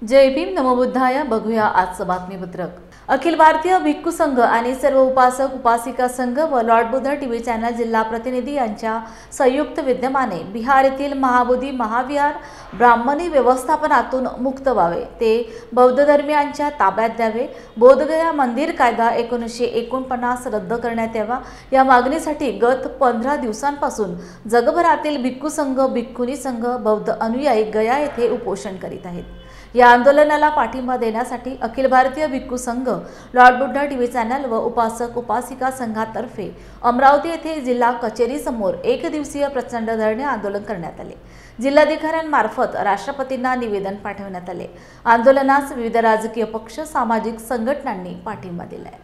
जय भीम नमो बुद्धाय। बघूया आजचं बातमीपत्रक। अखिल भारतीय भिक्खू संघ आणि सर्व उपासक उपासिका संघ व लॉर्ड बुद्धा टीव्ही चॅनल जिल्हा प्रतिनिधी यांच्या संयुक्त विद्यमाने बिहार येथील महाबोधी महाविहार ब्राह्मणी व्यवस्थापनातून मुक्त व्हावे, ते बौद्ध धर्मियांच्या ताब्यात द्यावे, बोधगया मंदिर कायदा 1949 रद्द करण्यात यावा या मागणीसाठी गत 15 दिवसांपासून जगभरातील भिक्खू संघ, भिक्खुनी संघ, बौद्ध अनुयायी गया येथे उपोषण करीत आहेत। या आंदोलनाला पाठिंबा देण्यासाठी अखिल भारतीय भिक्खू संघ, लॉर्ड बुद्धा टीव्ही चॅनल व उपासक उपासिका संघातर्फे अमरावती येथे जिल्हा कचेरी समोर एक दिवसीय प्रचंड धरणे आंदोलन करण्यात आले। जिल्हाधिकाऱ्यांमार्फत राष्ट्रपतींना निवेदन पाठवण्यात आले। आंदोलनास विविध राजकीय पक्ष, सामाजिक संघटनांनी पाठिंबा दिलाय।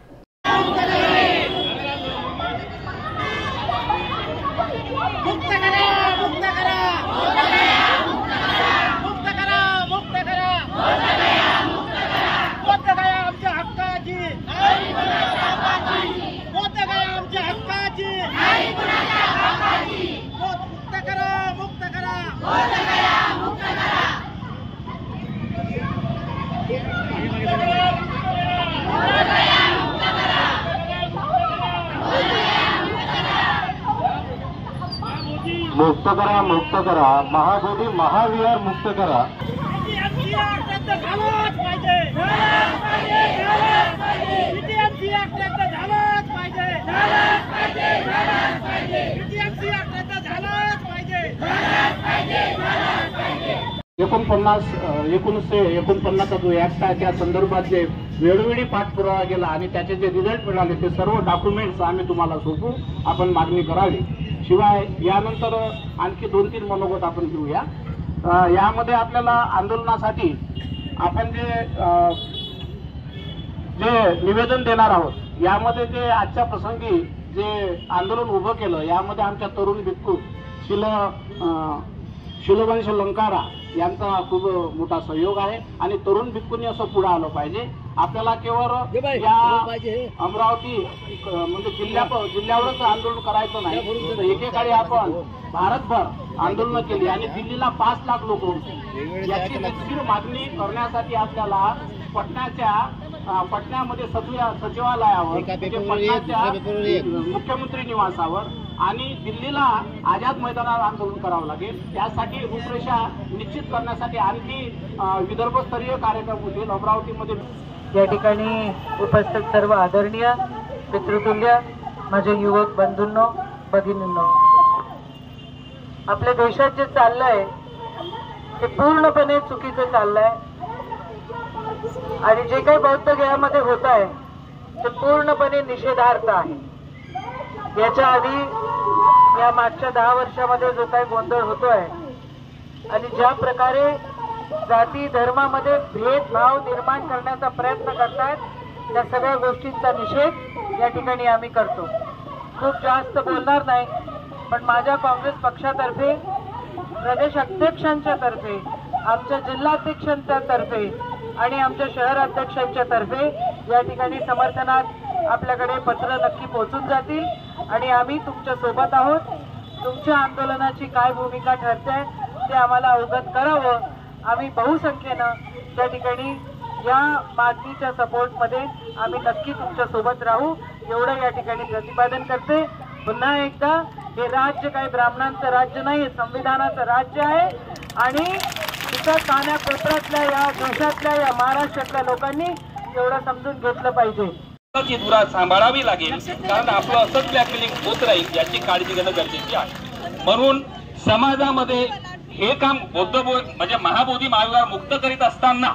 मुक्त करा, मुक्त करा, महाबोधी महाविहार मुक्त करा। एकोणीसशे 49 जो ऍक्ट आहे त्या संदर्भात जे वेळोवेळी पाठपुरावा केला आणि त्याचे जे रिझल्ट मिळाले ते सर्व डॉक्युमेंट्स आम्ही तुम्हाला सोपवू, आपण मागणी करावी। शिवाय यानंतर आणखी 2-3 मनोगत आपण घेऊया। यामध्ये आपल्याला आंदोलनासाठी आपण जे निवेदन देणार आहोत, यामध्ये जे आजच्या प्रसंगी जे आंदोलन उभं केलं, यामध्ये आमच्या तरुण भिक्खू शिलवंश लंकारा यांचा खूप मोठा सहयोग आहे आणि तरुण भिक्खूंनी असं पुढे आलं पाहिजे। आपल्याला केवळ या अमरावती म्हणजे जिल्ह्यावरच आंदोलन करायचं नाही, तर एकेकाळी आपण भारतभर आंदोलन केली आणि दिल्लीला 5 लाख लोक होते। याची निश्चित मागणी करण्यासाठी आपल्याला पटण्यामध्ये सचिवालयावर, पटण्याच्या मुख्यमंत्री निवासावर आणि दिल्लीला आझाद मैदानावर आंदोलन करावं लागेल। त्यासाठी रूपरेषा निश्चित करण्यासाठी आणखी विदर्भस्तरीय कार्यक्रम होतील अमरावतीमध्ये। या ठिकाणी उपस्थित सर्व आदरणीय पितृतुल्य माझे युवक बंधूंनो, भगिनींनो, आपल्या देशात जे चाललंय ते पूर्णपणे चुकीचं चाललंय आणि जे काही बौद्ध गयामध्ये होत आहे ते पूर्णपणे निषेधार्थ आहे। याच्या आधी या मागच्या 10 वर्षामध्ये जो काही गोंधळ होतोय आणि ज्या प्रकारे जाती धर्मामध्ये भेदभाव निर्माण करण्याचा प्रयत्न करतायत, त्या सगळ्या गोष्टींचा निषेध या ठिकाणी आम्ही करतो। खूप जास्त बोलणार नाही, पण माझ्या काँग्रेस पक्षातर्फे, प्रदेश अध्यक्षांच्या तर्फे, आमच्या जिल्हाध्यक्षांच्या तर्फे आणि आमच्या शहर अध्यक्षांच्या तर्फे या ठिकाणी समर्थनात आपल्याकडे पत्र नक्की पोहोचून जातील आणि आम्ही तुमच्या सोबत आहोत। तुमच्या आंदोलनाची काय भूमिका ठरते ते आम्हाला अवगत करावं। आम्ही बहुसंख्येनं त्या ठिकाणी या मागणीच्या सपोर्टमध्ये आम्ही नक्की तुमच्या सोबत राहू, एवढं या ठिकाणी प्रतिपादन करते। पुन्हा एकदा, हे राज्य काही ब्राह्मणांचं राज्य नाही, संविधानाचं राज्य आहे आणि तिथं कानाकोपऱ्यातल्या या देशातल्या या महाराष्ट्रातल्या लोकांनी एवढं समजून घेतलं पाहिजे। ची धुरा सांभाळावी लागेल, कारण आपलं असंच ब्लॅकमेलिंग होत राहील याची काळजी घेणं गरजेची आहे। म्हणून समाजामध्ये हे काम बौद्ध म्हणजे महाबोधी महाविहार मुक्त करीत असताना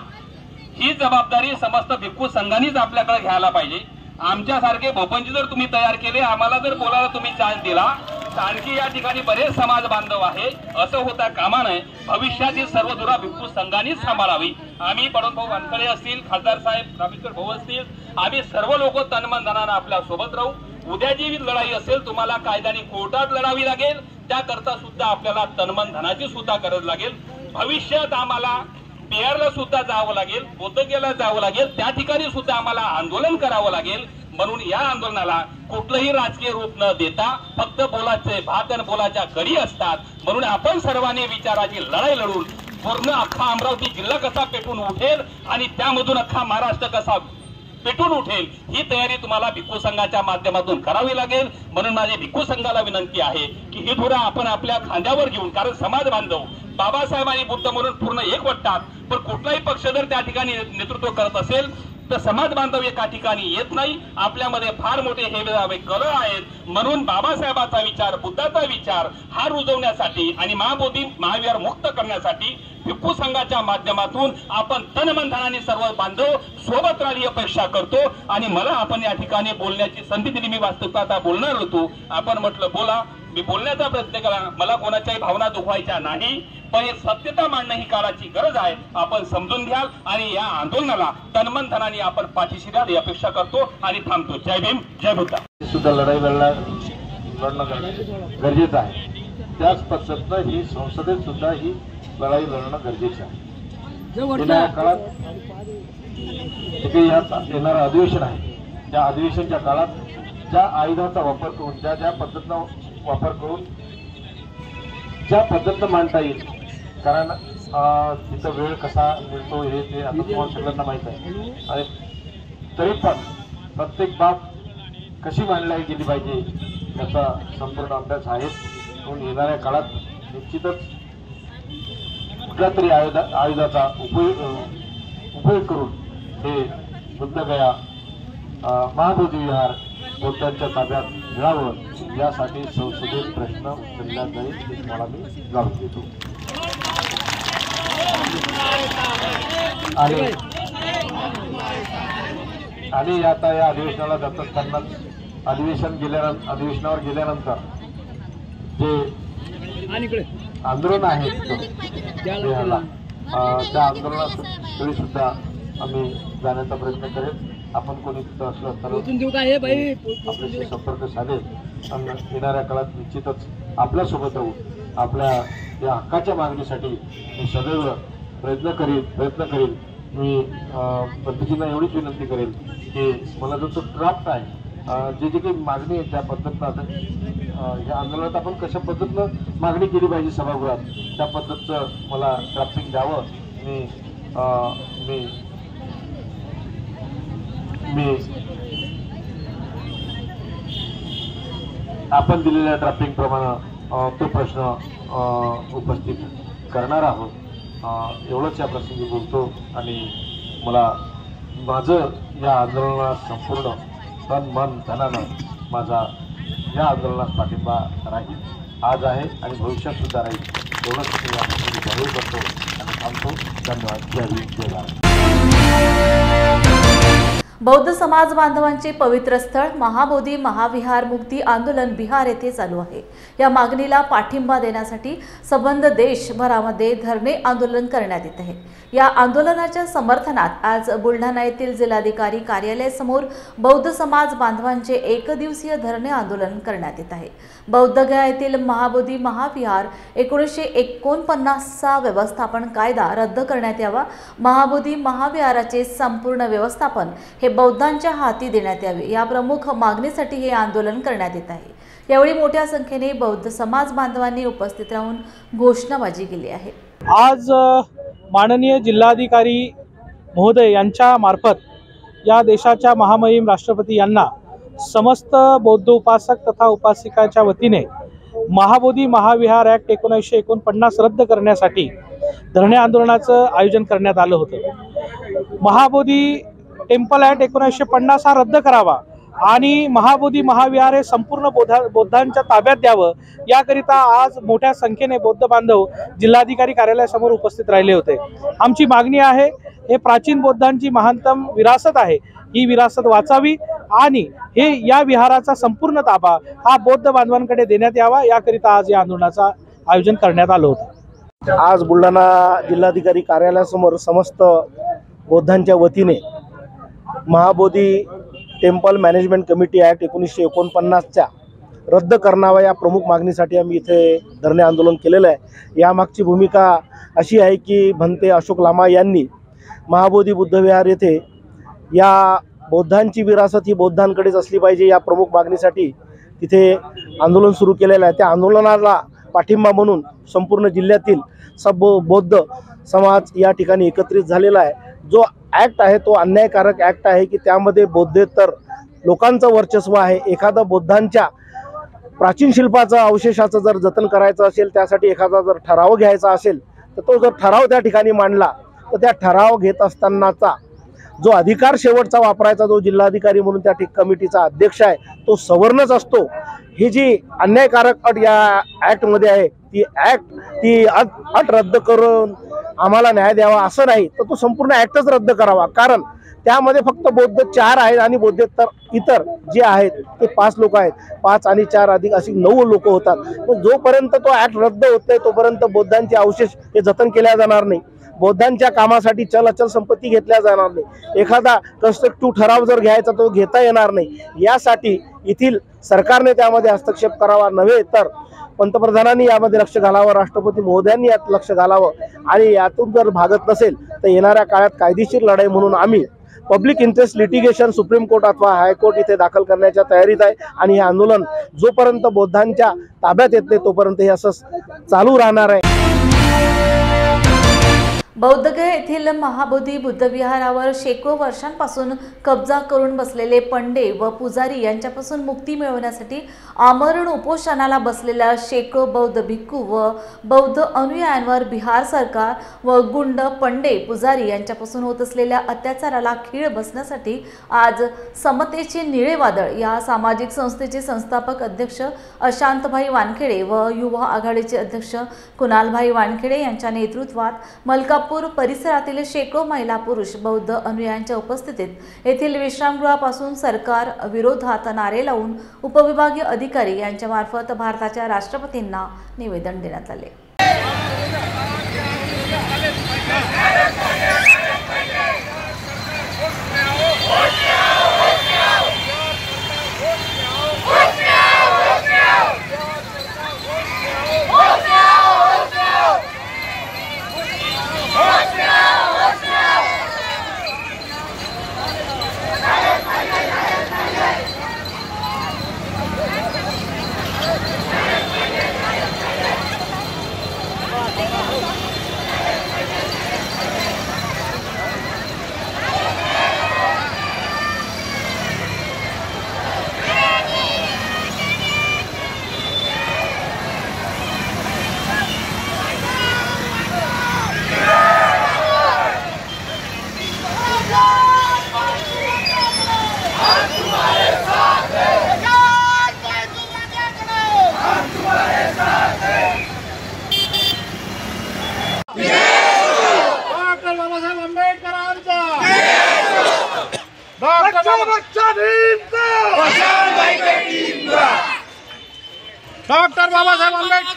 ही जबाबदारी समस्त भिक्खू संघांनीच आपल्याकडे घ्यायला पाहिजे। आमच्यासारखे भोपंजी जर तुम्ही तयार केले, आम्हाला जर बोलायला तुम्ही चान्स दिला, तर आणखी या ठिकाणी बरेच समाज बांधव आहे, असं होता कामा नये। भविष्यातील सर्व धुरा भिक्खू संघांनीच सांभाळावी। आम्ही बळवंतभाऊ वानखडे असतील, खासदार साहेब रामेश्वर भाऊ असतील, आम्ही सर्व लोक तनमन धनानं आपल्या सोबत राहू। उद्या जी लढाई असेल तुम्हाला कायद्याने कोर्टात लढावी लागेल, त्याकरता सुद्धा आपल्याला तनमन धनाची सुद्धा गरज लागेल। भविष्यात आम्हाला बिहारला सुद्धा जावं लागेल, बोधगयाला जावं लागेल, त्या ठिकाणी सुद्धा आम्हाला आंदोलन करावं लागेल। म्हणून या आंदोलनाला कुठलंही राजकीय रूप न देता फक्त बोलाचे भात आणि बोलाच्या कडी असतात। म्हणून आपण सर्वांनी विचाराची लढाई लढून पूर्ण अख्खा अमरावती जिल्हा कसा पेटून उठेल आणि त्यामधून अख्खा महाराष्ट्र कसा पेटून उठेल ही तयारी तुम्हाला भिक्खू संघाच्या माध्यमातून करावी लागेल। म्हणून माझी भिक्खू संघाला विनंती आहे की ही धुरा आपण आपल्या खांद्यावर घेऊन, कारण समाज बांधव बाबासाहेब आणि बुद्ध म्हणून पूर्ण एक वाटतात, पण कुठलाही पक्ष जर त्या ठिकाणी नेतृत्व करत असेल तर समाज बांधव एका ठिकाणी येत नाही। आपल्यामध्ये फार मोठे हे कल आहेत, म्हणून बाबासाहेबाचा विचार, बुद्धाचा विचार हा रुजवण्यासाठी आणि महाबोधी महाविहार मुक्त करण्यासाठी भिक्खू संघाच्या माध्यमातून आपण तनमनधनाने सर्व बांधव सोबत राहण्याची अपेक्षा करतो। आणि मला आपण या ठिकाणी बोलण्याची संधी दिली, मी वास्तविकता आता बोलणार होतो, आपण म्हटलं बोला, मी बोलण्याचा प्रयत्न केला, मला कोणाच्याही भावना दुखवायच्या नाही, पण हे सत्यता मांडणं ही काळाची गरज आहे, आपण समजून घ्याल आणि या आंदोलनाला तनमन धनाने आपण पाठीशी द्याल ही अपेक्षा करतो आणि थांबतो। जय भीम, जय बुद्ध। सुद्धा लढाई लढणं गरजेचं आहे, त्याच पद्धतीनं ही संसदेत सुद्धा ही लढाई लढणं गरजेचं आहे। येणाऱ्या काळात जे येणारं अधिवेशन आहे, त्या अधिवेशनच्या काळात ज्या आयुधाचा वापर करून, ज्या पद्धतीनं वापर करून ज्या पद्धतीनं मांडता येईल, कारण तिथं वेळ कसा मिळतो हे ते आता तुम्हाला सगळ्यांना माहीत आहे, आणि तरी पण प्रत्येक बाब कशी मांडली गेली पाहिजे याचा संपूर्ण अभ्यास आहे। म्हणून येणाऱ्या काळात निश्चितच कुठल्या तरी आयुधाचा उपयोग करून हे बुद्धगया महाबोधी विहार बुद्धांच्या ताब्यात मिळावं यासाठी संसदेत प्रश्न उचलला जाईल हे तुम्हाला मी जाणून देतो। आणि आता या अधिवेशनाला जात असताना अधिवेशनावर गेल्यानंतर जे आंदोलन आहे त्या आंदोलनात सुद्धा आम्ही जाण्याचा प्रयत्न करेल। आपण कोणी तिथं असलं तर आपल्याशी संपर्क साधेल आणि येणाऱ्या काळात निश्चितच आपल्यासोबत राहू, आपल्या या हक्काच्या मागणीसाठी मी सदैव प्रयत्न करेल। मी पद्धतीनं एवढीच विनंती करेल की मला जो तो ड्राफ्ट आहे, जे काही मागणी आहे त्या पद्धतीनं आता या आंदोलनात आपण कशा पद्धतीनं मागणी केली पाहिजे सभागृहात, त्या पद्धतीचं मला ड्राफ्टिंग द्यावं। मी आपण दिलेल्या ड्राफ्टिंग प्रमाणे तो प्रश्न उपस्थित करणार आहोत। एवढंच या प्रसंगी बोलतो आणि मला माझं या आंदोलनात संपूर्ण तन मन धनानं माझा या आंदोलनात पाठिंबा राहील, आज आहे आणि भविष्यात सुद्धा राहील। एवढंच मी या प्रसंगी जाहीर करतो आणि थांबतो। धन्यवाद। जय भीम, जय भारत। बौद्ध समाज बांधवांचे पवित्र स्थळ महाबोधी महाविहार मुक्ती आंदोलन बिहार येथे चालू आहे। या मागणीला पाठिंबा देण्यासाठी संबंध देशभरामध्ये धरणे आंदोलन करण्यात येत आहे। या आंदोलनाच्या समर्थनात आज बुलढाणा येथील जिल्हाधिकारी कार्यालयासमोर बौद्ध समाज बांधवांचे एकदिवसीय धरणे आंदोलन करण्यात येत आहे। बौद्धगया येथील महाबोधी महाविहार 1949चा व्यवस्थापन कायदा रद्द करण्यात यावा, महाबोधी महाविहाराचे संपूर्ण व्यवस्थापन हे बौद्धांच्या हाती देण्यात यावे, या प्रमुख मागणीसाठी हे आंदोलन करण्यात येत आहे। यावेळी मोठ्या संख्येने बौद्ध समाज बांधवांनी उपस्थित राहून घोषणाबाजी केली आहे। आज माननीय जिल्हाधिकारी महोदय यांच्या मार्फत या देशाच्या महामहिम राष्ट्रपती यांना समस्त बौद्ध उपासक तथा उपासिकाच्या वतीने महाबोधी महाविहार ॲक्ट 1949 रद्द करण्यासाठी धरणे आंदोलनाचं आयोजन करण्यात आलं होतं। महाबोधी टेम्पल ॲक्ट 1950 हा रद्द करावा आणि महाबोधी महाविहार हे संपूर्ण बौद्धांच्या ताब्यात द्यावं, याकरिता आज मोठ्या संख्येने बौद्ध बांधव जिल्हाधिकारी कार्यालयासमोर उपस्थित राहिले होते। आमची मागणी आहे, हे प्राचीन बौद्धांची महानतम विरासत आहे, ही विरासत वाचावी आणि हे या विहाराचा संपूर्ण ताबा हा बौद्ध बांधवांकडे देण्यात यावा, याकरिता आज या आंदोलनाचं आयोजन करण्यात आलं होतं। आज बुलढाणा जिल्हाधिकारी कार्यालयासमोर समस्त बौद्धांच्या वतीने Mahabodhi temple management committee act 1949च्या रद्द करणावा या प्रमुख मागणीसाठी आम्ही इथे धरणे आंदोलन केलेलं आहे। यामागची भूमिका अशी आहे की भंते अशोक लामा यांनी महाबोधी बुद्धविहार येथे या बौद्धांची विरासत ही बौद्धांकडेच असली पाहिजे या प्रमुख मागणीसाठी तिथे आंदोलन सुरू केलेलं आहे। त्या आंदोलनाला पाठिंबा म्हणून संपूर्ण जिल्ह्यातील बौद्ध समाज या ठिकाणी एकत्रित झालेला आहे। जो ॲक्ट आहे तो अन्यायकारक ॲक्ट आहे की त्यामध्ये बौद्धेतर लोकांचं वर्चस्व आहे। एखादा बौद्धांच्या प्राचीन शिल्पाचं अवशेषाचं जर जतन करायचं असेल, त्यासाठी एखादा जर ठराव घ्यायचा असेल तर तो जर ठराव त्या ठिकाणी मांडला तर त्या ठराव घेत असतानाचा जो अधिकार शेवटचा वापरायचा जो जिल्हाधिकारी म्हणून त्या कमिटीचा अध्यक्ष आहे तो सवर्णच असतो। ही जी अन्यायकारक अट या ॲक्टमध्ये आहे ती अट रद्द करून आम्हाला न्याय द्यावा असं नाही, तर तो संपूर्ण ॲक्टच रद्द करावा। कारण त्यामध्ये फक्त बौद्ध 4 आहेत आणि बौद्धेतर इतर जे आहेत ते 5 लोक आहेत। 5 आणि 4 अधिक अशी 9 लोक होतात। पण जोपर्यंत तो ॲक्ट रद्द होत नाही तोपर्यंत बौद्धांचे अवशेष हे जतन केल्या जाणार नाही। बौद्धांच्या कामासाठी चल अचल संपत्ती घेतल्या जाणार नाही। एखादा कन्स्ट्रक्टिव्ह ठराव जर घ्यायचा तो घेता येणार नाही। यासाठी येथील सरकारने त्यामध्ये हस्तक्षेप करावा नव्हे तर पंतप्रधानांनी यामध्ये लक्ष घालावं, राष्ट्रपती महोदयांनी यात लक्ष घालावं आणि यातून जर भागत नसेल तर येणाऱ्या काळात कायदेशीर लढाई म्हणून आम्ही public interest litigation supreme court अथवा हायकोर्ट इथे दाखल करण्याच्या तयारीत आहे। आणि हे आंदोलन जोपर्यंत बौद्धांच्या ताब्यात येत नाही तोपर्यंत हे असंच चालू राहणार आहे। बौद्धगया येथील महाबोधी बुद्धविहारावर शेकडो वर्षांपासून कब्जा करून बसलेले पंडे व पुजारी यांच्यापासून मुक्ती मिळवण्यासाठी आमरण उपोषणाला बसलेल्या शेकडो बौद्ध भिक्खू व बौद्ध अनुयायांवर बिहार सरकार व गुंड पंडे पुजारी यांच्यापासून होत असलेल्या अत्याचाराला खीळ बसण्यासाठी आज समतेचे निळे वादळ या सामाजिक संस्थेचे संस्थापक अध्यक्ष अशांतभाई वानखेडे व युवा आघाडीचे अध्यक्ष कुणालभाई वानखेडे यांच्या नेतृत्वात मलकापूर परिसरातील शेकडो महिला पुरुष बौद्ध अनुयायांच्या उपस्थितीत येथील विश्रामगृहापासून सरकार विरोधात नारे लावून उपविभागीय अधिकारी यांच्या मार्फत भारताच्या राष्ट्रपतींना निवेदन देण्यात आले। डॉक्टर बाबा साहब अम्बेडकर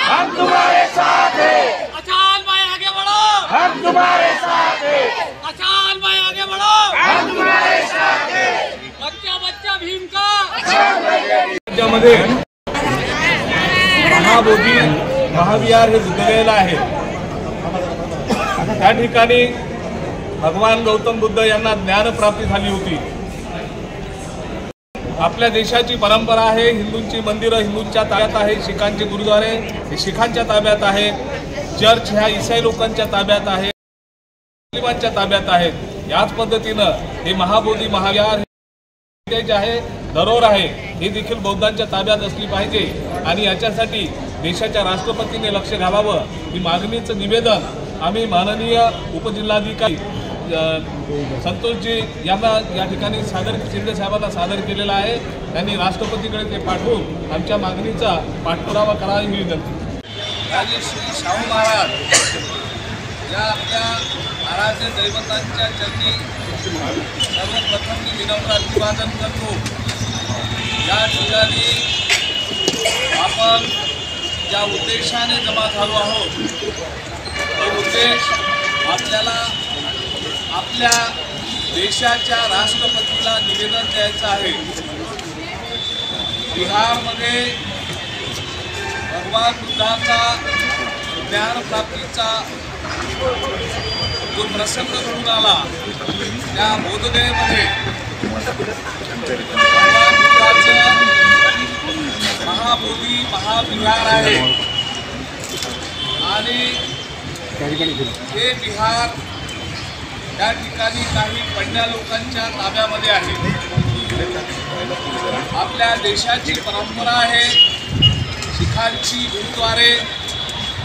हम तुम्हारे साथ हैं। अचाल भाई आगे बढ़ो, हम तुम्हारे साथ हैं। अचाल भाई आगे बढ़ो, हम तुम्हारे साथ हैं। बच्चा बच्चा भीम का राज्यामध्ये महाबोधी महाविहार हे बुद्धगयेला आहे। त्या ठिकाणी भगवान गौतम बुद्ध यांना ज्ञान प्राप्ती झाली होती। आपल्या देशाची परंपरा आहे, हिंदूंची मंदिरं हिंदूंच्या ताब्यात आहे, शिखांचे गुरुद्वारे हे शिखांच्या ताब्यात आहे, चर्च ह्या ईसाई लोकांच्या ताब्यात आहे, मुस्लिमांच्या ताब्यात आहेत। याच पद्धतीनं हे महाबोधी महाविहार जे आहे धरोहर आहे हे देखील बौद्धांच्या ताब्यात असली पाहिजे आणि याच्यासाठी देशाच्या राष्ट्रपतींनी लक्ष घालावं ही मागणीचं निवेदन आम्ही माननीय उपजिल्हाधिकारी संतोषजी यांना या ठिकाणी शिंदे साहेबांना सादर केलेला आहे। त्यांनी राष्ट्रपतीकडे ते पाठवून आमच्या मागणीचा पाठपुरावा करावा ही विनंती। राजे श्री शाहू महाराज या आपल्या आराध्य दैवतांच्या चरणी सर्वप्रथम मी विनम्र अभिवादन करतो। या ठिकाणी आपण ज्या उद्देशाने जमा झालो आहोत तो उद्देश आपल्याला आपल्या देशाच्या राष्ट्रपतीला निवेदन द्यायचं आहे। बिहारमध्ये भगवान बुद्धाचा ज्ञान प्राप्तीचा जो प्रसंग घडून आला त्या बोधगयेमध्ये भगवान बुद्धाचं महाबोधी महाविहार आहे आणि हे विहार त्या ठिकाणी काही पडण्या लोकांच्या ताब्यामध्ये आहे। आपल्या देशाची परंपरा आहे, शिखांची गुरुद्वारे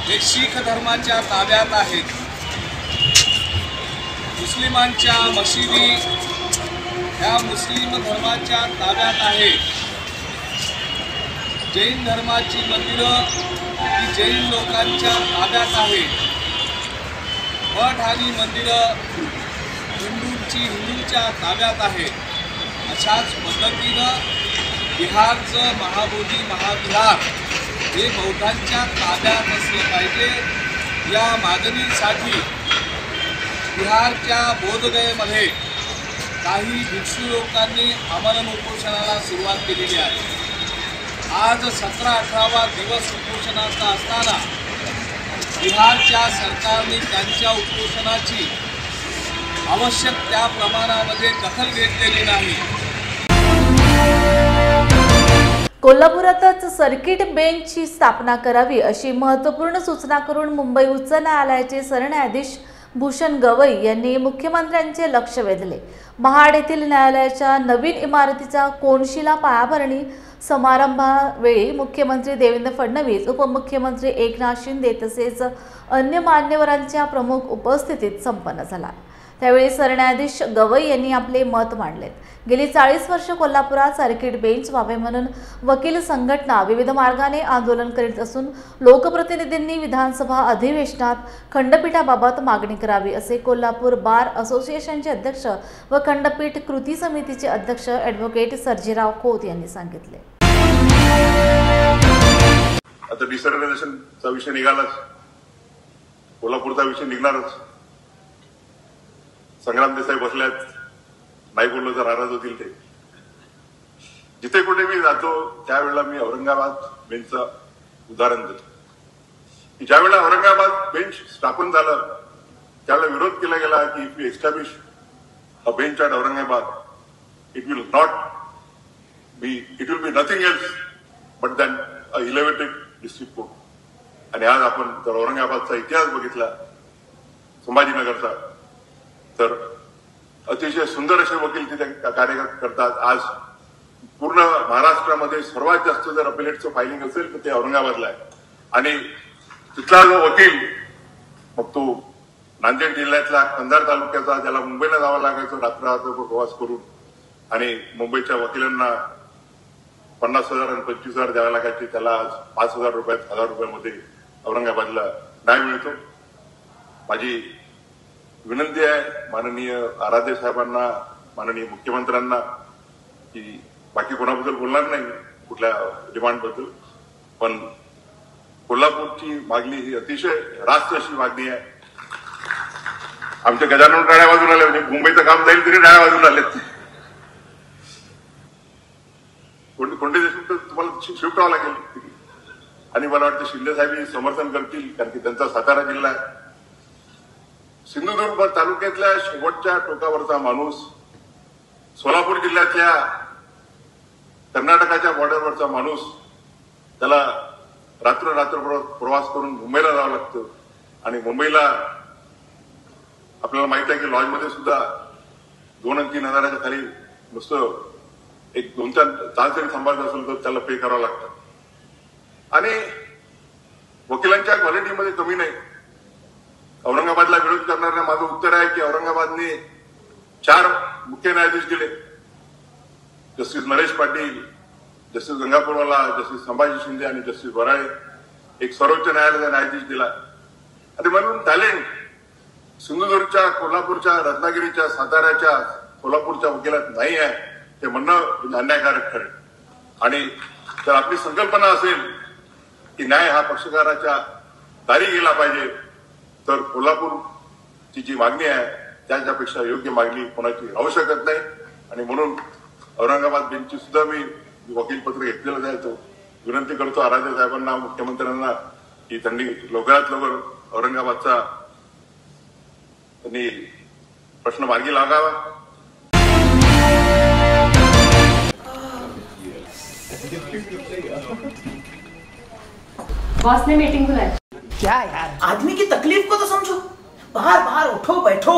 हे शीख धर्माच्या ताब्यात आहेत, मुस्लिमांच्या मशिदी ह्या मुस्लिम धर्माच्या ताब्यात आहेत, जैन धर्माची मंदिरं ही जैन लोकांच्या ताब्यात आहेत, मठ आणि मंदिरं हिंदूंच्या ताब्यात आहेत। अशाच पद्धतीनं बिहारचं महाबोधी महाविहार हे बौद्धांच्या ताब्यात असलं पाहिजे। या मागणीसाठी बिहारच्या बोधगयेमध्ये काही भिक्षू लोकांनी आमरण उपोषणाला सुरुवात केलेली आहे। आज 17-18वा दिवस उपोषणाचा असताना बिहारच्या सरकारने त्यांच्या उपोषणाची आवश्यक त्या प्रमाणामध्ये दखल घेतलेली नाही। कोल्हापुरातच सर्किट बेंचची स्थापना करावी अशी महत्त्वपूर्ण सूचना करून मुंबई उच्च न्यायालयाचे सरन्यायाधीश भूषण गवई यांनी मुख्यमंत्र्यांचे लक्ष वेधले। महाड येथील न्यायालयाच्या नवीन इमारतीचा कोनशिला पायाभरणी समारंभावेळी मुख्यमंत्री देवेंद्र फडणवीस, उपमुख्यमंत्री एकनाथ शिंदे तसेच अन्य मान्यवरांच्या प्रमुख उपस्थितीत संपन्न झाला। त्यावेळी सरन्यायाधीश गवई यांनी आपले मत मांडले। गेली 40 वर्ष कोल्हापुरात सर्किट बेंच व्हावे म्हणून वकील संघटना विविध मार्गाने आंदोलन करीत असून लोकप्रतिनिधींनी विधानसभा अधिवेशनात खंडपीठाबाबत मागणी करावी असे कोल्हापूर बार असोसिएशनचे अध्यक्ष व खंडपीठ कृती समितीचे अध्यक्ष ॲडव्होकेट सर्जेराव खोत यांनी सांगितले। आता डिसर्गनायझेशनचा विषय निघालाच, कोल्हापूरचा विषय निघणारच। संग्राम देसाई बसल्यात, नाही बोललो तर नाराज होतील ते। जिथे कुठे मी जातो त्यावेळेला मी औरंगाबाद बेंचचं उदाहरण देतो की ज्यावेळेला औरंगाबाद बेंच स्थापन झालं त्यावेळेला विरोध केला गेला की if you establish a bench at Aurangabad it will be nothing else but than a elevated district court. आणि आज आपण जर औरंगाबादचा इतिहास बघितला संभाजीनगरचा तर अतिशय सुंदर असे वकील तिथे कार्य करतात। आज पूर्ण महाराष्ट्रामध्ये सर्वात जास्त जर अपिलेटचं फायलिंग असेल तर ते औरंगाबादला आहे आणि तिथला जो वकील मग तो नांदेड जिल्ह्यातला कंधार तालुक्याचा ज्याला मुंबईला जावं लागायचं रात्र प्रवास करून आणि मुंबईच्या वकिलांना 50,000 आणि 25,000 द्यावे लागायचे, त्याला आज 5,000 रुपयात 1,000 रुपयामध्ये औरंगाबादला न्याय मिळतो। माझी विनंती आहे माननीय आराध्य साहेबांना, माननीय मुख्यमंत्र्यांना की बाकी कोणाबद्दल बोलणार नाही कुठल्या डिमांडबद्दल, पण कोल्हापूरची मागणी ही अतिशय रास्त अशी मागणी आहे। आमच्या गजानन डाव्या बाजूला आले, म्हणजे मुंबईचं काम जाईल तरी डाव्या बाजूला आलेत। कोणते देशमुख तर तुम्हाला शिफ्ट व्हावं लागेल आणि मला वाटतं शिंदे साहेब समर्थन करतील कारण की त्यांचा सातारा जिल्हा आहे। सिंधुदुर्ग तालुक्यातल्या शेवटच्या टोकावरचा माणूस, सोलापूर जिल्ह्यातल्या कर्नाटकाच्या बॉर्डरवरचा माणूस, त्याला रात्र प्रवास करून मुंबईला जावं लागतं आणि मुंबईला आपल्याला माहित आहे की लॉजमध्ये सुद्धा 2 आणि 3 हजाराच्या खाली नुसतं एक 2-4 तास जरी थांबायचं असेल तर त्याला पे करावं लागतं आणि वकिलांच्या क्वालिटीमध्ये कमी नाही। औरंगाबादला विरोध करणाऱ्यांना माझं उत्तर आहे की औरंगाबादने 4 मुख्य न्यायाधीश दिले, justice Naresh Patil, justice Gangapurwala, justice Sambhaji Shinde आणि जस्टिस वराळे, एक सर्वोच्च न्यायालयाचा न्यायाधीश दिला आणि म्हणून टॅलेंट सिंधुदुर्गच्या, कोल्हापूरच्या, रत्नागिरीच्या, साताऱ्याच्या, कोल्हापूरच्या वकिलात नाही आहे हे म्हणणं अन्यायकारक ठरेल। आणि जर आपली संकल्पना असेल की न्याय हा पक्षकाराच्या दारी गेला पाहिजे तर कोल्हापूरची जी मागणी आहे त्याच्यापेक्षा योग्य मागणी कोणाची राहू शकत नाही आणि म्हणून औरंगाबाद बेंचची सुद्धा मी वकीलपत्र घेतलेलं आहे। तो विनंती करतो आराध्य साहेबांना, मुख्यमंत्र्यांना की त्यांनी लवकरात लवकर औरंगाबादचा त्यांनी प्रश्न मार्गी लागावा। बॉस ने मीटिंग बुलाई। क्या यार, आदमी की तकलीफ को तो समझो। बाहर बाहर उठो बैठो।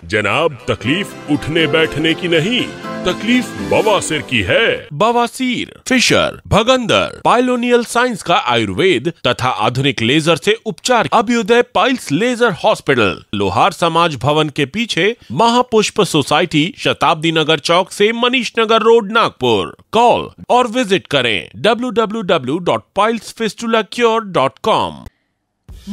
जनाब, तकलीफ उठने बैठने की नहीं, तकलीफ बवासीर की है। बवासीर, फिशर, भगंदर, पाइलोनियल साइंस का आयुर्वेद तथा आधुनिक लेजर से उपचार। अभ्युदय पाइल्स लेजर हॉस्पिटल, लोहार समाज भवन के पीछे, महापुष्प सोसाइटी, शताब्दी नगर चौक से मनीष नगर रोड, नागपुर। कॉल और विजिट करें www.pilesfistulacure.com।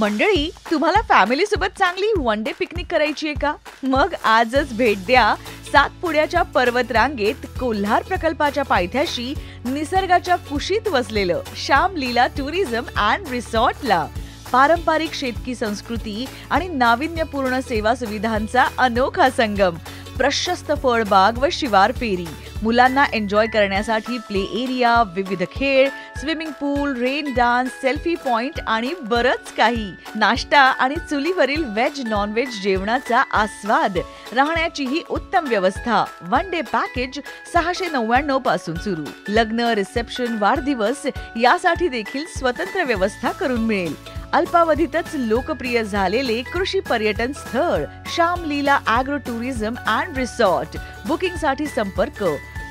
मंडळी, तुम्हाला फॅमिली सोबत चांगली वन डे पिकनिक करायची आहे का? मग आजच भेट द्या सातपुड्याच्या पर्वत रांगेत कोल्हार प्रकल्पाच्या पायथ्याशी निसर्गाच्या कुशीत वसलेलं श्याम लीला टुरिझम अँड रिसॉर्टला। पारंपरिक शेतकी संस्कृती आणि नाविन्यपूर्ण सेवा सुविधांचा अनोखा संगम, प्रशस्त फळबाग व शिवार फेरी, मुलांना एन्जॉय करण्यासाठी प्ले एरिया, विविध खेळ, स्विमिंग पूल, रेन डान्स, सेल्फी पॉइंट आणि बरंच काही। नाश्ता आणि चुलीवरील व्हेज नॉन व्हेज जेवणाचा आस्वाद, राहण्याची ही उत्तम व्यवस्था। वन डे पॅकेज 699 पासून सुरू। लग्न, रिसेप्शन, वाढदिवस यासाठी देखील स्वतंत्र व्यवस्था करून मिळेल। अल्पावधीतच लोकप्रिय झालेले कृषी पर्यटन स्थळ श्याम लीला ॲग्रो टुरिझम अँड रिसॉर्ट। बुकिंगसाठी संपर्क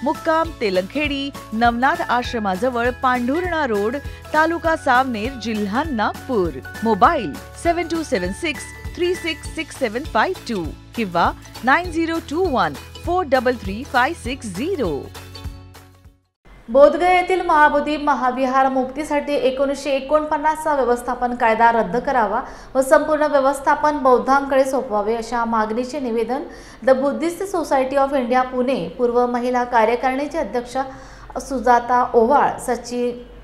मुक्काम तेलंखेडी, नवनाथ आश्रमाजवळ, पांढुर्णा रोड, तालुका सावनेर, जिल्हा नागपूर। मोबाईल 7276366752 किंवा 9021433560। बोधगया येथील महाबोधी महाविहार मुक्तीसाठी 1949चा व्यवस्थापन कायदा रद्द करावा व संपूर्ण व्यवस्थापन बौद्धांकडे सोपवावे अशा मागणीचे निवेदन the Buddhist society of India Pune पूर्व महिला कार्यकारिणीचे अध्यक्ष सुजाता ओवाळ,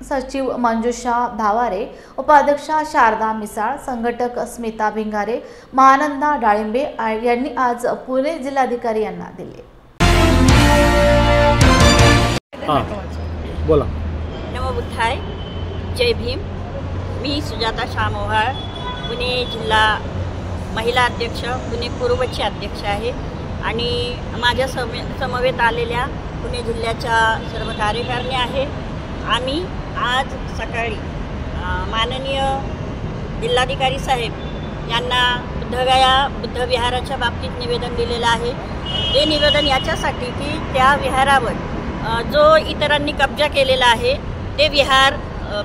सचिव मंजुषा धावारे, उपाध्यक्षा शारदा मिसाळ, संघटक स्मिता भिंगारे, महानंदा डाळिंबे यांनी आज पुणे जिल्हाधिकारी यांना दिले। बोला। नमो बुद्धाय, जय भीम। मी सुजाता श्याम ओव्हाळ, पुणे जिल्हा महिला अध्यक्ष, पुणे पूर्वची अध्यक्ष आहे आणि माझ्या समवेत आलेल्या पुणे जिल्ह्याच्या सर्व कार्यकारिणी आहे। आम्ही आज सकाळी माननीय जिल्हाधिकारी साहेब यांना बुद्धगया बुद्ध विहाराच्या बाबतीत निवेदन दिलेलं आहे। ते निवेदन याच्यासाठी की त्या विहारावर जो इतरांनी कब्जा केलेला आहे ते विहार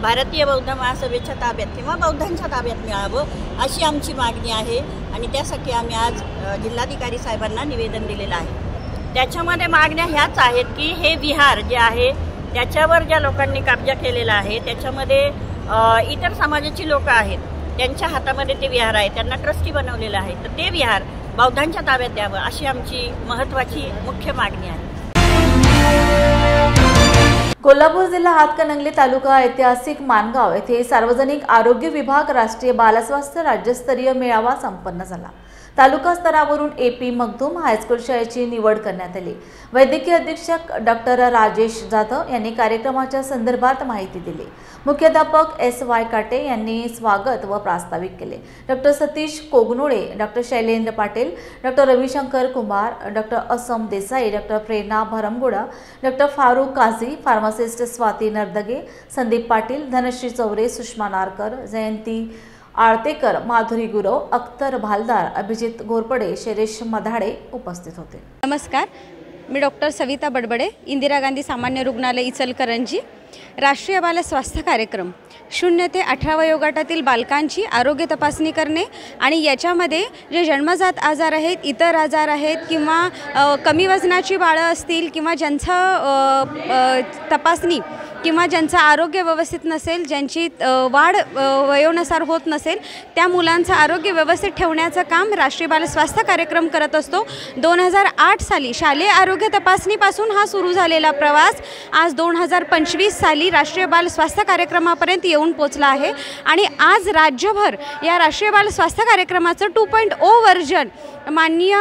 भारतीय बौद्ध महासभेच्या ताब्यात किंवा बौद्धांच्या ताब्यात मिळावं अशी आमची मागणी आहे आणि त्यासाठी आम्ही आज जिल्हाधिकारी साहेबांना निवेदन दिलेलं आहे। त्याच्यामध्ये मागण्या ह्याच आहेत की हे विहार जे आहे त्याच्यावर ज्या लोकांनी कब्जा केलेला आहे त्याच्यामध्ये इतर समाजाची लोक आहेत, त्यांच्या हातामध्ये ते विहार आहे, त्यांना ट्रस्टी बनवलेलं आहे, तर ते विहार बौद्धांच्या ताब्यात द्यावं अशी आमची महत्त्वाची मुख्य मागणी आहे। कोल्हापूर जिल्हा हातकणंगले तालुका ऐतिहासिक मानगाव येथे सार्वजनिक आरोग्य विभाग राष्ट्रीय बालस्वास्थ्य राज्यस्तरीय मेळावा संपन्न झाला। तालुका स्तरावरून AP मगदूम हायस्कूल शाळेची निवड करण्यात आली। वैद्यकीय अधीक्षक डॉक्टर राजेश जाधव यांनी कार्यक्रमाच्या संदर्भात माहिती दिली। मुख्याध्यापक SY काटे यांनी स्वागत व प्रास्ताविक केले। Doctor Satish Kognole, doctor Shailendra Patil, doctor Ravishankar Kumar, doctor Asam Desai, doctor Prerna Bharamgude, doctor Farooq Kazi, pharmacist Swati Nardage, Sandeep Patil, Dhanashree Chaure, Sushma Narkar, Jayanti Altekar, Madhuri Gurav, Akhtar Bhaldar, Abhijit Ghorpade, Shirish Madhade उपस्थित होते। नमस्कार, मी डॉक्टर सविता बडबडे, इंदिरा गांधी सामान्य रुग्णालय इचलकरंजी। राष्ट्रीय बाल स्वास्थ्य कार्यक्रम 0 ते 18 वयोगटातील बालकांची आरोग्य तपासणी करणे आणि याच्यामध्ये जे जन्मजात आजार आहेत, इतर आजार आहेत किंवा कमी वजनाची बाळं असतील किंवा ज्यांचा तपासणी किंवा ज्यांचं आरोग्य व्यवस्थित नसेल, ज्यांची वाढ वयोनुसार होत नसेल, त्या मुलांचं आरोग्य व्यवस्थित ठेवण्याचं काम राष्ट्रीय बाल स्वास्थ्य कार्यक्रम करत असतो। 2008 साली शालेय आरोग्य तपासणीपासून हा सुरू झालेला प्रवास आज 2025 साली राष्ट्रीय बाल स्वास्थ्य कार्यक्रमापर्यंत येऊन पोचला आहे आणि आज राज्यभर या राष्ट्रीय बाल स्वास्थ्य कार्यक्रमाचं 2.0 व्हर्जन माननीय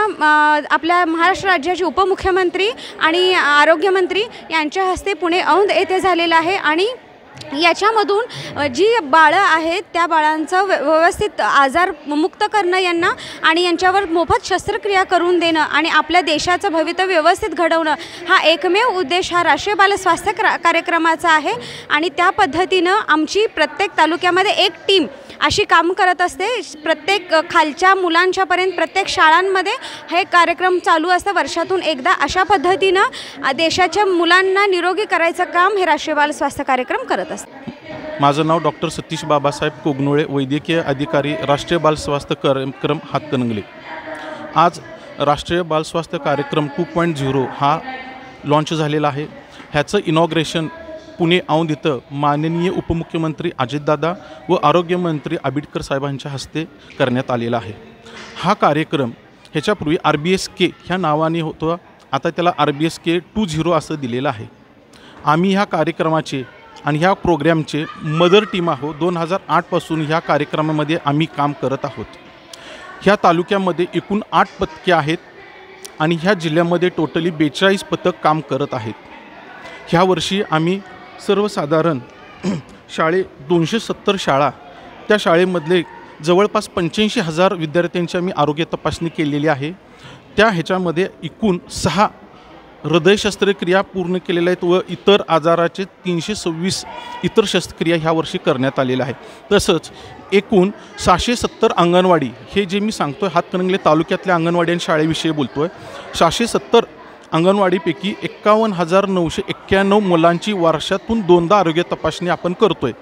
आपल्या महाराष्ट्र राज्याचे उपमुख्यमंत्री आणि आरोग्यमंत्री यांच्या हस्ते पुणे औंध येथे झालेला आहे आणि याच्यामधून जी बाळं आहेत त्या बाळांचं व्यवस्थित आजारमुक्त करणं यांना आणि यांच्यावर मोफत शस्त्रक्रिया करून देणं आणि आपल्या देशाचं भवितव्य व्यवस्थित घडवणं हा एकमेव उद्देश हा राष्ट्रीय बाल स्वास्थ्य कार्यक्रमाचा आहे. आणि त्या पद्धतीनं आमची प्रत्येक तालुक्यामध्ये एक टीम अशी काम करत असते. प्रत्येक खालच्या मुलांच्यापर्यंत प्रत्येक शाळांमध्ये हे कार्यक्रम चालू असतं वर्षातून एकदा. अशा पद्धतीनं देशाच्या मुलांना निरोगी करायचं काम हे राष्ट्रीय बाल स्वास्थ्य कार्यक्रम करत असते. माझं नाव डॉक्टर सतीश बाबासाहेब कोगनोळे, वैद्यकीय अधिकारी, राष्ट्रीय बाल स्वास्थ्य कार्यक्रम हातकणंगले. आज राष्ट्रीय बाल स्वास्थ्य कार्यक्रम 2.0 हा लॉन्च झालेला आहे. ह्याचं इनॉग्रेशन पुणे औंध इथं माननीय उपमुख्यमंत्री अजितदादा व आरोग्यमंत्री आबिटकर साहेबांच्या हस्ते करण्यात आलेला आहे. हा कार्यक्रम ह्याच्यापूर्वी RBSK ह्या नावाने होतो, आता त्याला RBSK 2.0 असं दिलेलं आहे. आम्ही ह्या कार्यक्रमाचे आणि ह्या प्रोग्रॅमचे मदर टीम आहोत. 2008 पासून ह्या कार्यक्रमामध्ये आम्ही काम करत आहोत. ह्या तालुक्यामध्ये एकूण 8 पथके आहेत आणि ह्या जिल्ह्यामध्ये टोटली 42 पथक काम करत आहेत. ह्या वर्षी आम्ही सर्वसाधारण 270 शाळा, त्या शाळेमधले जवळपास 85,000 विद्यार्थ्यांची आम्ही आरोग्य तपासणी केलेली आहे. त्या ह्याच्यामध्ये एकूण 6 हृदय शस्त्रक्रिया पूर्ण केलेल्या आहेत व इतर आजाराचे 326 इतर शस्त्रक्रिया ह्या वर्षी करण्यात आलेल्या आहे. तसंच एकूण 670 अंगणवाडी, हे जे मी सांगतो आहे हातकणंगले तालुक्यातल्या अंगणवाडी आणि शाळेविषयी बोलतो आहे. 670 अंगणवाडीपैकी 51,991 मुलांची वर्षातून 2दा आरोग्य तपासणी आपण करतो आहे.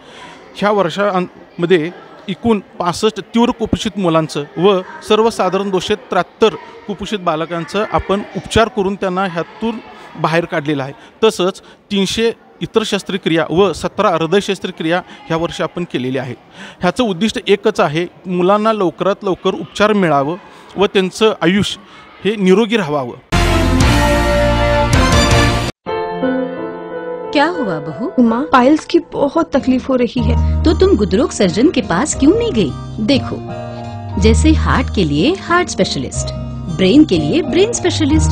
ह्या वर्षामध्ये एकूण 65 तीव्र कुपोषित मुलांचं व सर्वसाधारण 273 कुपोषित बालकांचं आपण उपचार करून त्यांना ह्यातून बाहेर काढलेलं आहे. तसंच 300 इतर शस्त्रक्रिया व 17 हृदय शस्त्रक्रिया ह्या वर्षी आपण केलेली आहे. ह्याचं उद्दिष्ट एकच आहे, मुलांना लवकरात लवकर उपचार मिळावं व त्यांचं आयुष्य हे निरोगी राहावं. क्या हुआ बहू? माँ, पाइल्स की बहुत तकलीफ हो रही है। तो तुम गुदरोग सर्जन के पास क्यों नहीं गई? देखो, जैसे हार्ट के लिए हार्ट स्पेशलिस्ट, ब्रेन के लिए ब्रेन स्पेशलिस्ट,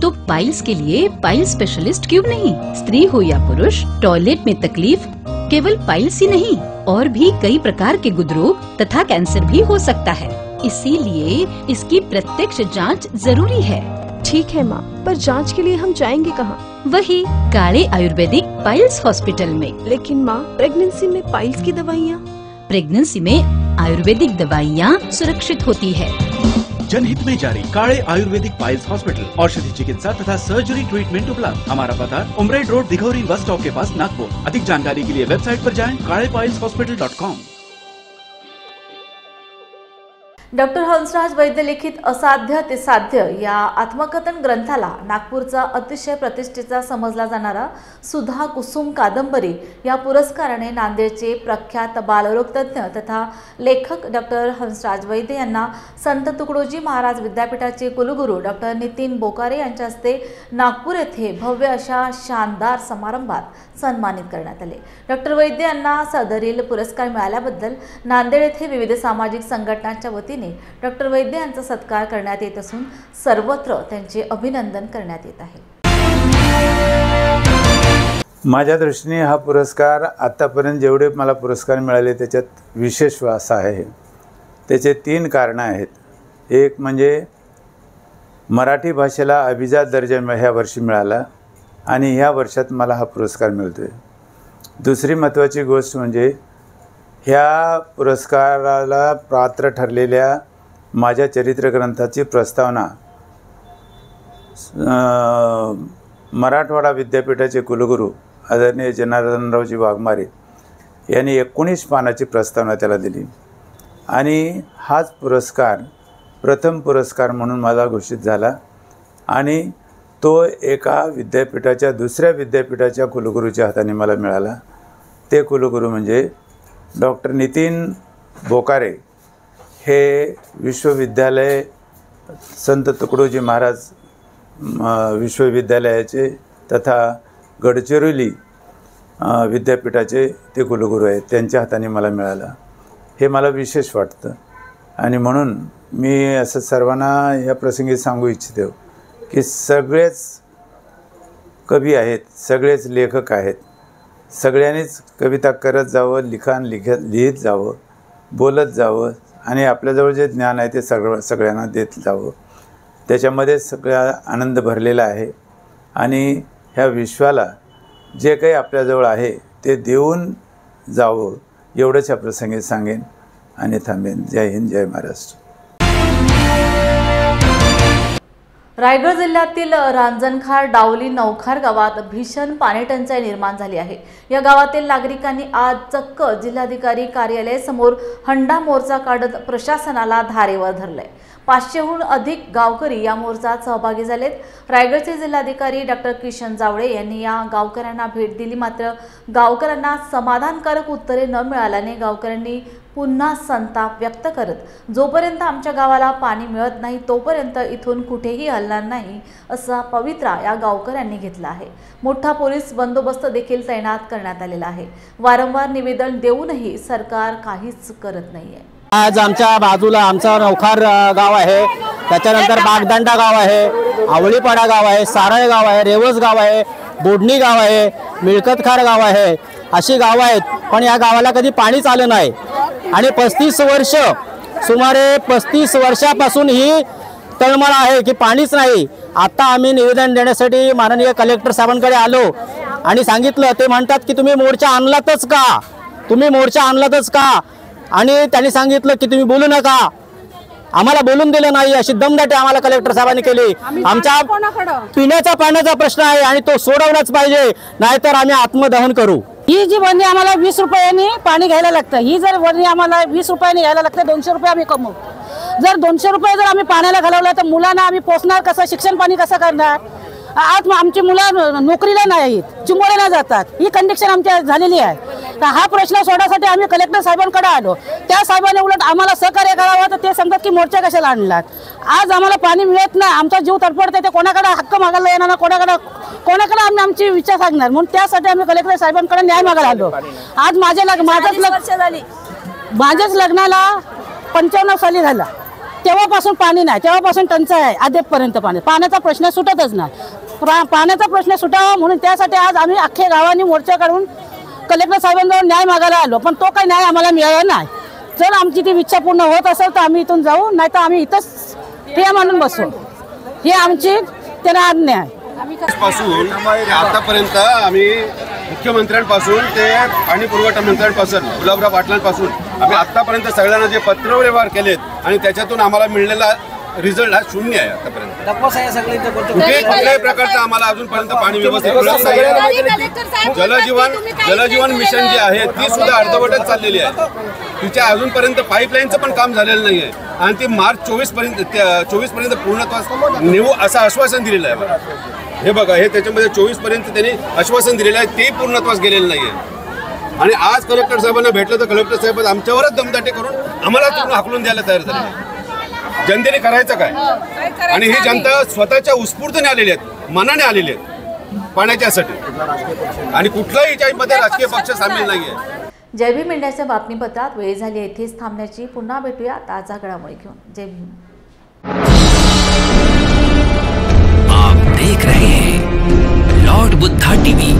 तो पाइल्स के लिए पाइल स्पेशलिस्ट क्यों नहीं? स्त्री हो या पुरुष, टॉयलेट में तकलीफ केवल पाइल्स ही नहीं और भी कई प्रकार के गुदरोग तथा कैंसर भी हो सकता है. इसीलिए इसकी प्रत्यक्ष जांच जरूरी है. ठीक है माँ, पर जांच के लिए हम जाएंगे कहाँ? वही काले आयुर्वेदिक पाइल्स हॉस्पिटल में. लेकिन माँ, प्रेगनेंसी में पाइल्स की दवाइयाँ? प्रेगनेंसी में आयुर्वेदिक दवाइयाँ सुरक्षित होती है. जनहित में जारी काले आयुर्वेदिक पाइल्स हॉस्पिटल, औषधि चिकित्सा तथा सर्जरी ट्रीटमेंट उपलब्ध. हमारा पता उमरेड रोड, दिघौरी बस स्टॉप के पास, नागपुर. अधिक जानकारी के लिए वेबसाइट पर जाएं kalepailshospital.com. डॉक्टर हंसराज वैद्य लिखित असाध्य ते साध्य या आत्मकथन ग्रंथाला नागपूरचा अतिशय प्रतिष्ठेचा समजला जाणारा सुधा कुसुम कादंबरी या पुरस्काराने नांदेडचे प्रख्यात बालरोगतज्ञ तथा लेखक डॉक्टर हंसराज वैद्य यांना संत तुकडोजी महाराज विद्यापीठाचे कुलगुरू डॉक्टर नितीन बोकारे यांच्या हस्ते नागपूर येथे भव्य अशा शानदार समारंभात सन्मानित करण्यात आले. डॉक्टर वैद्य यांना सदरील पुरस्कार मिळाल्याबद्दल नांदेड येथे विविध सामाजिक संघटनांच्या वतीने डॉक्टर वैद्य यांचा सत्कार करण्यात येत असून सर्वत्र त्यांचे अभिनंदन करण्यात येत आहे. माझ्या दृष्टीने हा पुरस्कार आतापर्यंत जेवढे मला पुरस्कार मिळाले त्याच्यात विशेष असा आहे. त्याचे 3 कारणं आहेत. एक म्हणजे मराठी भाषेला अभिजात दर्जा ह्या वर्षी मिळाला आणि ह्या वर्षात मला हा पुरस्कार मिळतोय. दुसरी महत्त्वाची गोष्ट म्हणजे ह्या पुरस्काराला पात्र ठरलेल्या माझ्या चरित्रग्रंथाची प्रस्तावना मराठवाडा विद्यापीठाचे कुलगुरू आदरणीय जनार्दनरावजी वाघमारे यांनी 19 पानाची प्रस्तावना त्याला दिली आणि हाच पुरस्कार प्रथम पुरस्कार म्हणून मला घोषित झाला आणि तो एका विद्यापीठाच्या दुसऱ्या विद्यापीठाच्या कुलगुरूच्या हाताने मला मिळाला. ते कुलगुरू म्हणजे डॉक्टर नितीन बोकारे हे विश्वविद्यालय संत तुकडोजी महाराज विश्वविद्यालयाचे तथा गडचिरोली विद्यापीठाचे ते कुलगुरू आहेत. त्यांच्या हाताने मला मिळाला. हे मला विशेष वाटतं आणि म्हणून मी असं सर्वांना या प्रसंगी सांगू इच्छितो की सगळेच कवी आहेत, सगळेच लेखक आहेत, सगळ्यांनीच कविता करत जावं, लिहित जावं, बोलत जावं आणि आपल्याजवळ जे ज्ञान आहे ते सगळ्यांना देत जावं. त्याच्यामध्ये सगळा आनंद भरलेला आहे आणि ह्या विश्वाला जे काही आपल्याजवळ आहे ते देऊन जावं एवढंच या प्रसंगी सांगेन आणि थांबेन. जय हिंद, जय महाराष्ट्र. रायगड जिल्ह्यातील रांजणखार, डावली, नवखार गावात भीषण पाणीटंचाई निर्माण झाली आहे. या गावातील नागरिकांनी आज चक्क जिल्हाधिकारी कार्यालयासमोर हंडा मोर्चा काढत प्रशासनाला धारेवर धरलंय. 500हून अधिक गावकरी या मोर्चात सहभागी झालेत. रायगडचे जिल्हाधिकारी डॉक्टर किशन जावळे यांनी या गावकऱ्यांना भेट दिली, मात्र गावकऱ्यांना समाधानकारक उत्तरे न मिळाल्याने गावकऱ्यांनी पुन्हा संताप व्यक्त करत जोपर्यंत आमच्या गावाला पाणी मिळत नाही तोपर्यंत इथून कुठेही हलणार नाही असा पवित्रा या गावकऱ्यांनी घेतला आहे. मोठा पोलीस बंदोबस्त देखील तैनात करण्यात आलेला आहे. वारंवार निवेदन देऊनही सरकार काहीच करत नाहीये. आज आमच्या बाजूला आमचा नवखार गाव आहे, त्याच्यानंतर बागदांडा गाव आहे, आवळीपाडा गाव आहे, सारळ गाव आहे, रेवस गाव आहे, बोडणी गाव आहे, मिळकतखार गाव आहे, अशी गावं आहेत. पण या गावाला कधी पाणीच आलं नाही आणि 35 वर्ष, सुमारे 35 वर्षापासून ही तळमळ आहे की पाणीच नाही. आता आम्ही निवेदन देण्यासाठी माननीय कलेक्टर साहेबांकडे आलो आणि सांगितलं. ते म्हणतात की तुम्ही मोर्चा आणलातच का, तुम्ही मोर्चा आणलातच का, आणि त्यांनी सांगितलं की तुम्ही बोलू नका. आम्हाला बोलून दिलं नाही अशी दमदाटी आम्हाला कलेक्टर साहेबांनी केली. आमच्या पिण्याच्या पाण्याचा प्रश्न आहे आणि तो सोडवलाच पाहिजे, नाहीतर आम्ही आत्मदहन करू. ही जी बंदी आम्हाला 20 रुपयांनी पाणी घ्यायला लागतं, ही जर बंदी आम्हाला 20 रुपयांनी घ्यायला लागतं, 200 रुपये आम्ही कमवू. जर 200 रुपये जर आम्ही पाण्याला घालवलं तर मुलांना आम्ही पोचणार कसं, शिक्षण पाणी कसं करणार. आज आमची मुलं नोकरीला नाहीत, चिंबोऱ्याला जातात, ही कंडिशन आमच्या झालेली आहे. तर हा प्रश्न सोडण्यासाठी आम्ही कलेक्टर साहेबांकडे आलो. त्या साहेबांनी उलट आम्हाला सहकार्य करावं तर ते सांगतात की मोर्चा कशाला आणलात. आज आम्हाला पाणी मिळत नाही, आमचा जीव तडफडते, ते कोणाकडे हक्क मागायला येणार ना, कोणाकडे आम्ही आमची विचार सांगणार. म्हणून त्यासाठी आम्ही कलेक्टर साहेबांकडे न्याय मागायला आलो. आज माझ्याच लग्नाला 95 साली झाला, तेव्हापासून पाणी नाही, तेव्हापासून टंचाई आहे अद्यापपर्यंत. पाण्याचा प्रश्न सुटतच नाही. पाण्याचा प्रश्न सुटावा म्हणून त्यासाठी आज आम्ही अख्ख्या गावांनी मोर्चा काढून कलेक्टर साहेबांजवळ न्याय मागायला आलो. पण तो काही न्याय आम्हाला मिळाला नाही. जर आमची ती इच्छा पूर्ण होत असेल तर आम्ही इथून जाऊ, नाही तर आम्ही इथंच ठिया मांडून बसू. ही आमची त्यांना आज्ञा आहे. पासून आतापर्यंत आम्ही मुख्यमंत्र्यांपासून ते पाणी पुरवठा मंत्र्यांपासून गुलाबराव पाटलांपासून आम्ही आतापर्यंत सगळ्यांना जे पत्रव्यवहार केलेत आणि त्याच्यातून आम्हाला मिळलेला रिझल्ट हा शून्य आहे. आतापर्यंत कुठल्याही प्रकारचं आम्हाला अजूनपर्यंत पाणी व्यवस्थित मिळत नाही. जलजीवन मिशन जे आहे ती सुद्धा अर्धवटच चाललेली आहे. तिच्या अजूनपर्यंत पाईपलाईनचं पण काम झालेलं नाही आहे आणि ती मार्च 24 पर्यंत पूर्णत्वास नेऊ असं आश्वासन दिलेलं आहे. हे बघा, हे त्याच्यामध्ये 24 पर्यंत त्यांनी आश्वासन दिलेलं आहे, ते पूर्णत्वास गेलेलं नाही आहे. आणि आज कलेक्टर साहेबांना भेटलं तर कलेक्टर साहेब आमच्यावरच दमदाटी करून आम्हाला तिथून हाकलून द्यायला तयार झाले. जनतेने करायचं काय? आणि ही जनता स्वतःच्या उत्स्फूर्तीने आलेली आहेत, मनाने आलेली आहेत पाण्याच्यासाठी आणि कुठलाही याच्यामध्ये राजकीय पक्ष सामील नाही आहे. जय भीम इंडियाच्या बातमीपत्रात वेळ झाली येथेच थांबण्याची. पुन्हा भेटूया ताजा घडामोडी घेऊन. जय भीम. आप देख रहे हैं लॉर्ड बुद्धा टीवी.